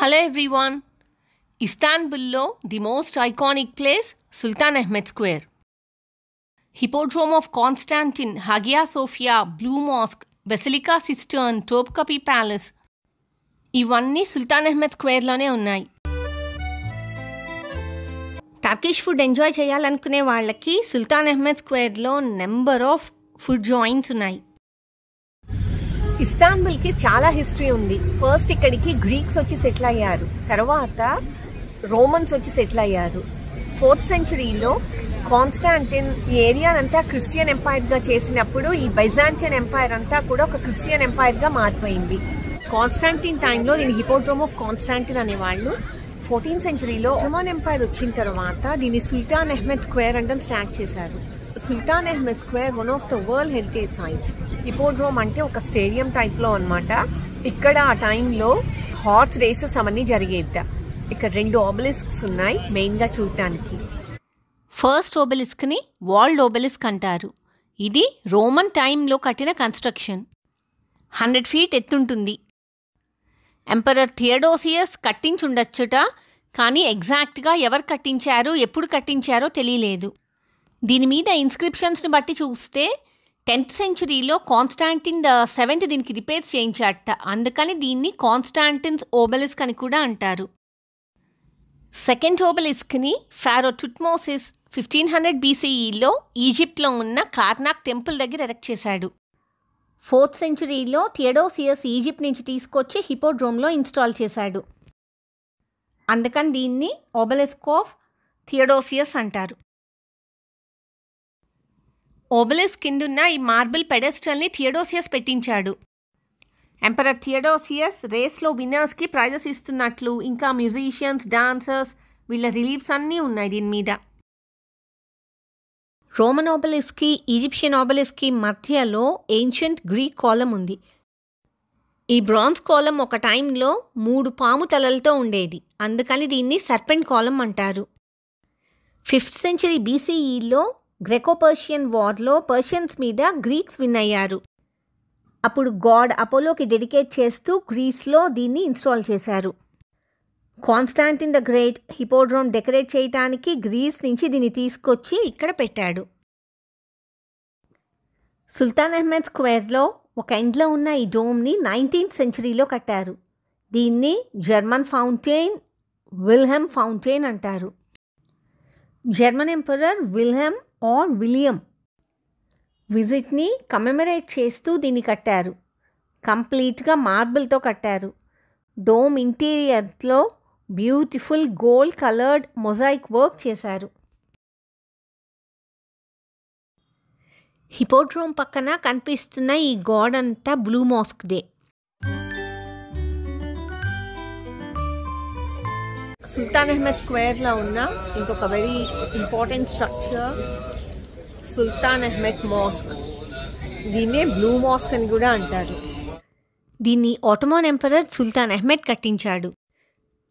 Hello everyone. Istanbullo, the most iconic place, Sultan Ahmed Square. Hippodrome of Constantine, Hagia Sophia, Blue Mosque, Basilica Cistern, Topkapi Palace. ఇవన్నీ సుల్తాన్ అహ్మద్ స్క్వేర్లోనే ఉన్నాయి. Turkish food enjoy చేయాలనుకునే వాళ్ళకి Sultan Ahmed స్క్వేర్లో number of food joints ఉన్నాయి. ఇస్తాంబుల్కి చాలా history ఉంది. First ఇక్కడికి గ్రీక్స్ వచ్చి సెటిల్ అయ్యారు, తర్వాత రోమన్స్ వచ్చి సెటిల్ అయ్యారు. 4th centuryలో కాన్స్టాంటిన్ ఈ ఏరియానంతా క్రిస్టియన్ ఎంపైర్గా చేసినప్పుడు ఈ బైజాంటియన్ ఎంపైర్ అంతా కూడా ఒక క్రిస్టియన్ ఎంపైర్గా మారిపోయింది. కాన్స్టాంటిన్ టైంలో దీన్ని హిపోడ్రోమ్ ఆఫ్ కాన్స్టాంటిన్ అనేవాళ్ళు. 14th centuryలో ఒట్టోమన్ ఎంపైర్ వచ్చిన తర్వాత దీన్ని సుల్తాన్ అహ్మద్ స్క్వేర్ అంటే స్టార్ట్ చేశారు. Sultan Ahmed square one of the world heritage sites. Hippodrome అంటే ఒక స్టేడియం టైప్లో అనమాట. ఇక్కడ ఆ టైంలో హార్స్ రేసెస్ అవన్నీ జరిగేట. ఇక్కడ 2 obelisks ఉన్నాయి మెయిన్గా చూడటానికి. ఫస్ట్ ఓబెలిస్క్ని వాల్డ్ ఓబెలిస్క్ అంటారు. ఇది రోమన్ టైంలో కట్టిన కన్స్ట్రక్షన్. 100 feet ఎత్తుంటుంది. ఎంపరర్ థియోడోసియస్ కట్టించుండొచ్చుట, కానీ ఎగ్జాక్ట్గా ఎవరు కట్టించారు, ఎప్పుడు కట్టించారో తెలియలేదు. దీని మీద ఇన్స్క్రిప్షన్స్ని బట్టి చూస్తే 10th centuryలో కాన్స్టాంటిన్ ద 7th దీనికి రిపేర్స్ చేయించాట. అందుకని దీన్ని కాన్స్టాంటిన్స్ ఓబెలిస్క్ అని కూడా అంటారు. సెకండ్ ఓబెలిస్క్ని ఫారో టుట్మోసిస్ 1500 BCEలో ఈజిప్ట్లో ఉన్న కార్నాక్ టెంపుల్ దగ్గర ఎరెక్ట్ చేశాడు. 4th centuryలో థియోడోసియస్ ఈజిప్ట్ నుంచి తీసుకొచ్చి హిపోడ్రోమ్లో ఇన్స్టాల్ చేశాడు. అందుకని దీన్ని ఓబెలిస్క్ ఆఫ్ థియోడోసియస్ అంటారు. ఓబెలిస్క్ కిందున్న ఈ మార్బుల్ పెడెస్టల్ని థియోడోసియస్ పెట్టించాడు. ఎంపరర్ థియోడోసియస్ రేస్లో విన్నర్స్కి ప్రైజెస్ ఇస్తున్నట్లు, ఇంకా మ్యూజిషియన్స్, డాన్సర్స్ వీళ్ళ రిలీఫ్స్ అన్నీ ఉన్నాయి దీని మీద. రోమన్ ఓబెలిస్క్కి ఈజిప్షియన్ ఓబెలిస్క్కి మధ్యలో ఏన్షియంట్ గ్రీక్ కాలం ఉంది. ఈ బ్రాంజ్ కాలం ఒక టైంలో 3 పాము తలలతో ఉండేది, అందుకని దీన్ని సర్పెంట్ కాలం అంటారు. 5th century BCEలో గ్రెకో పర్షియన్ వార్లో పర్షియన్స్ మీద గ్రీక్స్ విన్ అయ్యారు. అప్పుడు గాడ్ అపోలోకి డెడికేట్ చేస్తూ గ్రీస్లో దీన్ని ఇన్స్టాల్ చేశారు. కాన్స్టాంటిన్ ద గ్రేట్ హిపోడ్రోమ్ డెకరేట్ చేయడానికి గ్రీస్ నుంచి దీన్ని తీసుకొచ్చి ఇక్కడ పెట్టాడు. సుల్తాన్ అహ్మద్ స్క్వేర్లో ఒక ఎండ్లో ఉన్న ఈ డోమ్ని 19th centuryలో కట్టారు. దీన్ని జర్మన్ ఫౌంటైన్, విల్హెమ్ ఫౌంటైన్ అంటారు. German emperor Wilhelm or William విజిట్ని కమెమరేట్ చేస్తూ దీన్ని కట్టారు. కంప్లీట్గా మార్బుల్తో కట్టారు. డోమ్ ఇంటీరియర్లో beautiful gold coloured mosaic work చేశారు. హిపోడ్రోమ్ పక్కన కనిపిస్తున్న ఈ గాడ్ అంతా బ్లూ మాస్క్దే. సుల్తాన్ అహ్మద్ స్క్వేర్లో ఉన్న ఇంకొక వెరీ ఇంపార్టెంట్ స్ట్రక్చర్ సుల్తాన్ అహ్మద్ మాస్క్. దీన్నే బ్లూ మాస్క్ అని కూడా అంటారు. దీన్ని ఒట్టోమన్ ఎంపరర్ సుల్తాన్ అహ్మద్ కట్టించాడు.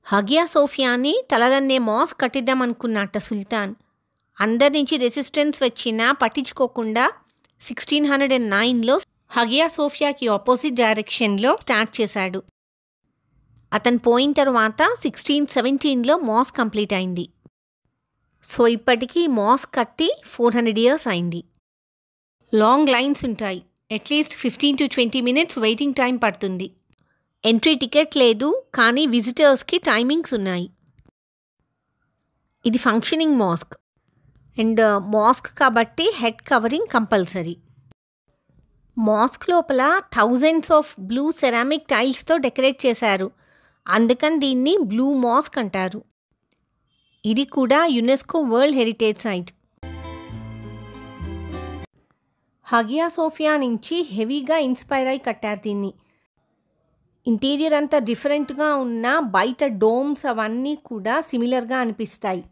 హగియా సోఫియాని తలదన్నే మాస్క్ కట్టిద్దామనుకున్నట్ట సుల్తాన్. అందరి నుంచి రెసిస్టెన్స్ వచ్చినా పట్టించుకోకుండా 1609లో హగియా సోఫియాకి ఆపోజిట్ డైరెక్షన్లో స్టార్ట్ చేశాడు. అతను పోయిన తర్వాత 1617లో మాస్క్ కంప్లీట్ అయింది. సో ఇప్పటికీ మాస్క్ కట్టి 400 years అయింది. లాంగ్ లైన్స్ ఉంటాయి. At least 15 to 20 minutes waiting time పడుతుంది. ఎంట్రీ టికెట్ లేదు, కానీ విజిటర్స్కి టైమింగ్స్ ఉన్నాయి. ఇది ఫంక్షనింగ్ మాస్క్ అండ్ మాస్క్ కాబట్టి హెడ్ కవరింగ్ కంపల్సరీ. మాస్క్ లోపల థౌజండ్స్ ఆఫ్ బ్లూ సెరామిక్ టైల్స్తో డెకరేట్ చేశారు. అందుకని దీన్ని బ్లూ మాస్క్ అంటారు. ఇది కూడా UNESCO world heritage site. Hagia Sophia నుంచి హెవీగా ఇన్స్పైర్ అయి కట్టారు దీన్ని. ఇంటీరియర్ అంతా డిఫరెంట్గా ఉన్న బయట డోమ్స్ అవన్నీ కూడా సిమిలర్గా అనిపిస్తాయి.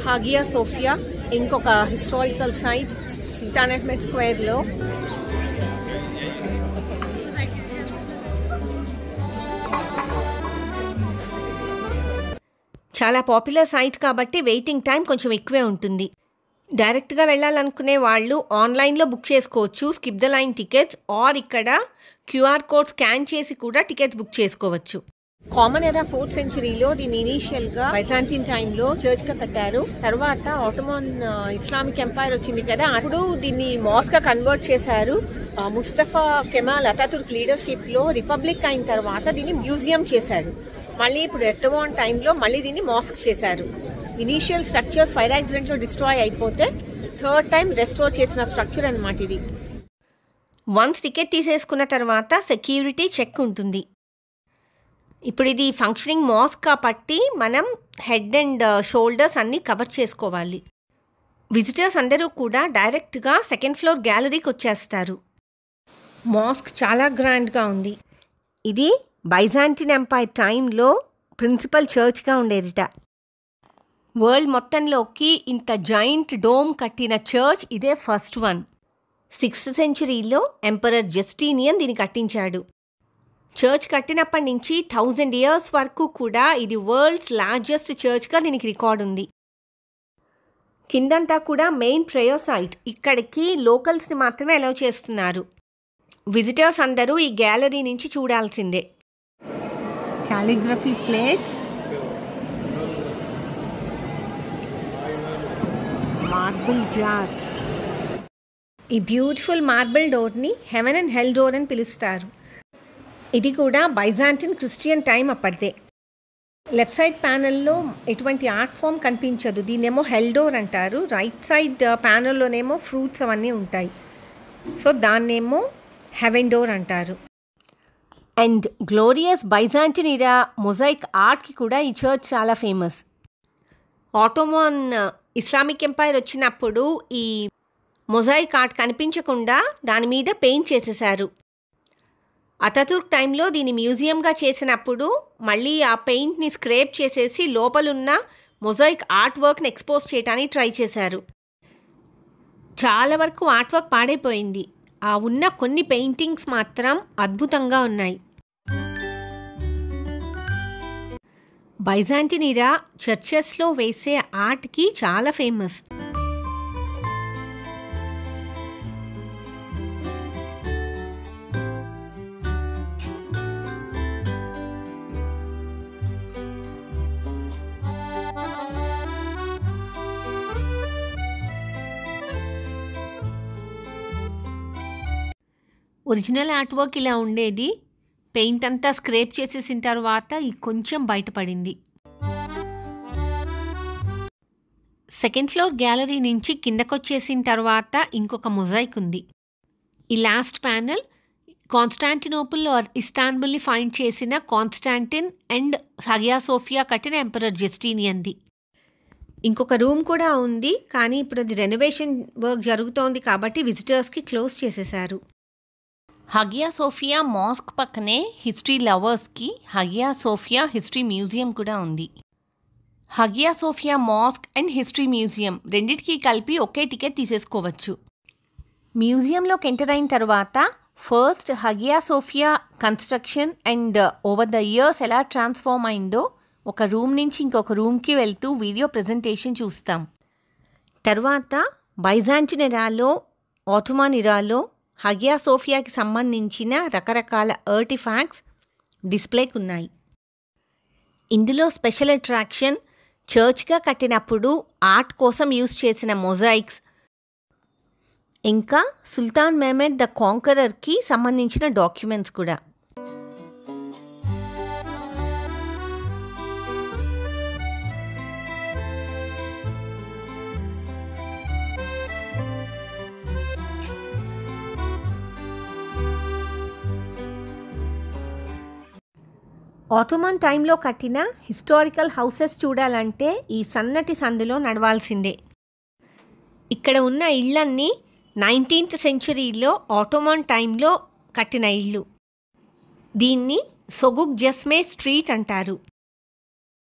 హాగియా సోఫియా ఇంకొక హిస్టారికల్ సైట్ సుల్తాన్ అహ్మద్ స్క్వేర్లో. చాలా పాపులర్ సైట్ కాబట్టి వెయిటింగ్ టైం కొంచెం ఎక్కువే ఉంటుంది. డైరెక్ట్గా వెళ్ళాలనుకునే వాళ్ళు ఆన్లైన్లో బుక్ చేసుకోవచ్చు skip the line tickets, or ఇక్కడ క్యూఆర్ కోడ్ స్కాన్ చేసి కూడా టికెట్స్ బుక్ చేసుకోవచ్చు. కామన్ ఎరా 4th సెంచరీలో దీన్ని ఇనీషియల్గా బైజాంటిన్ టైంలో చర్చ్గా కట్టారు. తర్వాత ఆటోమన్ ఇస్లామిక్ ఎంపైర్ వచ్చింది కదా, అప్పుడు దీన్ని మాస్క్గా కన్వర్ట్ చేశారు. ముస్తఫా కెమాల్ అతాతుర్క్ లీడర్షిప్లో రిపబ్లిక్ అయిన తర్వాత దీన్ని మ్యూజియం చేశారు. మళ్ళీ ఇప్పుడు ఎర్దోగాన్ టైంలో మళ్ళీ దీన్ని మాస్క్ చేశారు. ఇనీషియల్ స్ట్రక్చర్స్ ఫైర్ యాక్సిడెంట్లో డిస్ట్రాయ్ అయిపోతే థర్డ్ టైం రెస్టోర్ చేసిన స్ట్రక్చర్ అన్నమాట ఇది. వన్స్ టికెట్ తీసేసుకున్న తర్వాత సెక్యూరిటీ చెక్ ఉంటుంది. ఇప్పుడు ఇది ఫంక్షనింగ్ మాస్క్ కాబట్టి మనం హెడ్ అండ్ షోల్డర్స్ అన్నీ కవర్ చేసుకోవాలి. విజిటర్స్ అందరూ కూడా డైరెక్ట్గా సెకండ్ ఫ్లోర్ గ్యాలరీకి వచ్చేస్తారు. మాస్క్ చాలా గ్రాండ్గా ఉంది. ఇది బైజాంటిన్ ఎంపైర్ టైంలో ప్రిన్సిపల్ చర్చ్గా ఉండేదిట. వరల్డ్ మొత్తంలోకి ఇంత జాయింట్ డోమ్ కట్టిన చర్చ్ ఇదే ఫస్ట్ వన్. 6th సెంచరీలో ఎంపరర్ జస్టీనియన్ దీన్ని కట్టించాడు. చర్చ్ కట్టినప్పటి నుంచి 1000 years వరకు కూడా ఇది వరల్డ్స్ లార్జెస్ట్ చర్చ్గా దీనికి రికార్డ్ ఉంది. కిందంతా కూడా మెయిన్ ప్రేయర్ సైట్. ఇక్కడికి లోకల్స్ని మాత్రమే అలౌ చేస్తున్నారు. విజిటర్స్ అందరూ ఈ గ్యాలరీ నుంచి చూడాల్సిందే. Calligraphy plates, marble jars. ఈ బ్యూటిఫుల్ మార్బుల్ డోర్ని హెవెన్ అండ్ హెల్ డోర్ అని పిలుస్తారు. ఇది కూడా బైజాంటిన్ క్రిస్టియన్ టైం అప్పటిదే. లెఫ్ట్ సైడ్ ప్యానల్లో ఎటువంటి ఆర్ట్ ఫామ్ కనిపించదు. దీన్నేమో హెల్ డోర్ అంటారు. రైట్ సైడ్ ప్యానల్లోనేమో ఫ్రూట్స్ అవన్నీ ఉంటాయి. సో దాన్నేమో హెవెన్ డోర్ అంటారు. And glorious Byzantine era mosaic ఆర్ట్కి కూడా ఈ చర్చ్ చాలా ఫేమస్. ఆటోమన్ ఇస్లామిక్ ఎంపైర్ వచ్చినప్పుడు ఈ మొజాయిక్ ఆర్ట్ కనిపించకుండా దాని మీద పెయింట్ చేసేశారు. అతాతుర్క్ టైంలో దీన్ని మ్యూజియంగా చేసినప్పుడు మళ్ళీ ఆ పెయింట్ని స్క్రేప్ చేసేసి లోపలున్న మొజాయిక్ ఆర్ట్ వర్క్ని ఎక్స్పోజ్ చేయడానికి ట్రై చేశారు. చాలా వరకు ఆర్ట్ వర్క్ పాడైపోయింది. ఆ ఉన్న కొన్ని పెయింటింగ్స్ మాత్రం అద్భుతంగా ఉన్నాయి. బైజాంటిన్ ఇరా చర్చెస్లో వేసే ఆర్ట్కి చాలా ఫేమస్. ఒరిజినల్ ఆర్ట్ వర్క్ ఇలా ఉండేది. పెయింట్ అంతా స్క్రేప్ చేసేసిన తర్వాత ఈ కొంచెం బయటపడింది. సెకండ్ ఫ్లోర్ గ్యాలరీ నుంచి కిందకొచ్చేసిన తర్వాత ఇంకొక మొజాయిక్ ఉంది. ఈ లాస్ట్ ప్యానల్ కాన్స్టాంటినోపుల్ ఆర్ ఇస్తాన్బుల్ని ఫైండ్ చేసిన కాన్స్టాంటిన్ అండ్ హగియా సోఫియా కట్టిన ఎంపరర్ జస్టీనియన్ది. ఇంకొక రూమ్ కూడా ఉంది, కానీ ఇప్పుడు అది రెనోవేషన్ వర్క్ జరుగుతోంది కాబట్టి విజిటర్స్కి క్లోజ్ చేసేశారు. హగియా సోఫియా మాస్క్ పక్కనే హిస్టరీ లవర్స్కి హగియా సోఫియా హిస్టరీ మ్యూజియం కూడా ఉంది. Hagia Sophia mosque and history museum రెండింటికి కలిపి ఒకే టికెట్ తీసేసుకోవచ్చు. మ్యూజియంలోకి ఎంటర్ అయిన తర్వాత first Hagia Sophia construction and over the years ఎలా ట్రాన్స్ఫార్మ్ అయిందో ఒక రూమ్ నుంచి ఇంకొక రూమ్కి వెళ్తూ వీడియో ప్రజెంటేషన్ చూస్తాం. తర్వాత బైజాంటిన్ ఎరాలో, ఆటోమన్ ఇరాలో హగియా సోఫియాకి సంబంధించిన రకరకాల ఆర్టిఫాక్ట్స్ డిస్ప్లేకి ఉన్నాయి. ఇందులో స్పెషల్ అట్రాక్షన్ చర్చ్గా కట్టినప్పుడు ఆర్ట్ కోసం యూజ్ చేసిన మొజాయిక్స్, ఇంకా సుల్తాన్ మెహమెడ్ ద కాంకరర్కి సంబంధించిన డాక్యుమెంట్స్ కూడా. ఆటోమన్ టైంలో కట్టిన హిస్టారికల్ హౌసెస్ చూడాలంటే ఈ సన్నటి సందులో నడవాల్సిందే. ఇక్కడ ఉన్న ఇళ్ళన్నీ 19th సెంచరీలో ఆటోమన్ టైంలో కట్టిన ఇళ్ళు. దీన్ని సొగుక్ జస్మే స్ట్రీట్ అంటారు.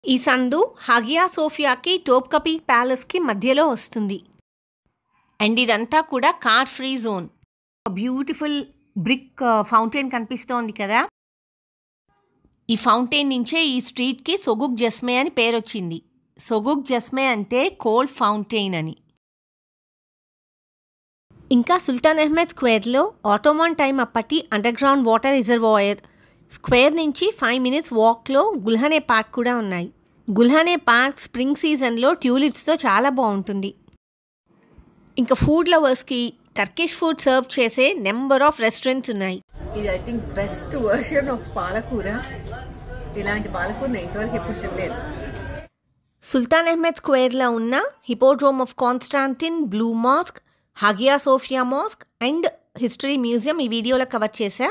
ఈ సందు హగియా సోఫియాకి టోప్కపీ ప్యాలెస్కి మధ్యలో వస్తుంది. అండ్ ఇదంతా కూడా car free zone. Beautiful brick fountain కనిపిస్తోంది కదా. ఈ ఫౌంటైన్ నుంచే ఈ స్ట్రీట్కి సొగుక్ జస్మే అని పేరు వచ్చింది. సొగుక్ జస్మే అంటే కోల్డ్ ఫౌంటైన్ అని. ఇంకా సుల్తాన్ అహ్మద్ స్క్వేర్లో ఆటోమాన్ టైం అప్పటి అండర్గ్రౌండ్ వాటర్ రిజర్వాయర్, స్క్వేర్ నుంచి 5 minutes వాక్లో గుల్హనే పార్క్ కూడా ఉన్నాయి. గుల్హనే పార్క్ స్ప్రింగ్ సీజన్లో ట్యూలిప్స్తో చాలా బాగుంటుంది. ఇంకా ఫుడ్ లవర్స్కి టర్కిష్ ఫుడ్ సర్వ్ చేసే నెంబర్ ఆఫ్ రెస్టారెంట్స్ ఉన్నాయి. ఇది I think best version of పాలకూర. ఇలాంటి పాలకూర నేను ఇంతవరకు ఎప్పుడు తినలేదు. సుల్తాన్ అహ్మద్ స్క్వేర్లో ఉన్న hippodrome of Constantine, blue mosque, Hagia Sophia mosque and history museum ఈ వీడియోలో కవర్ చేశా.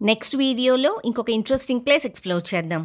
నెక్స్ట్ వీడియోలో ఇంకొక ఇంట్రెస్టింగ్ ప్లేస్ ఎక్స్ప్లోర్ చేద్దాం.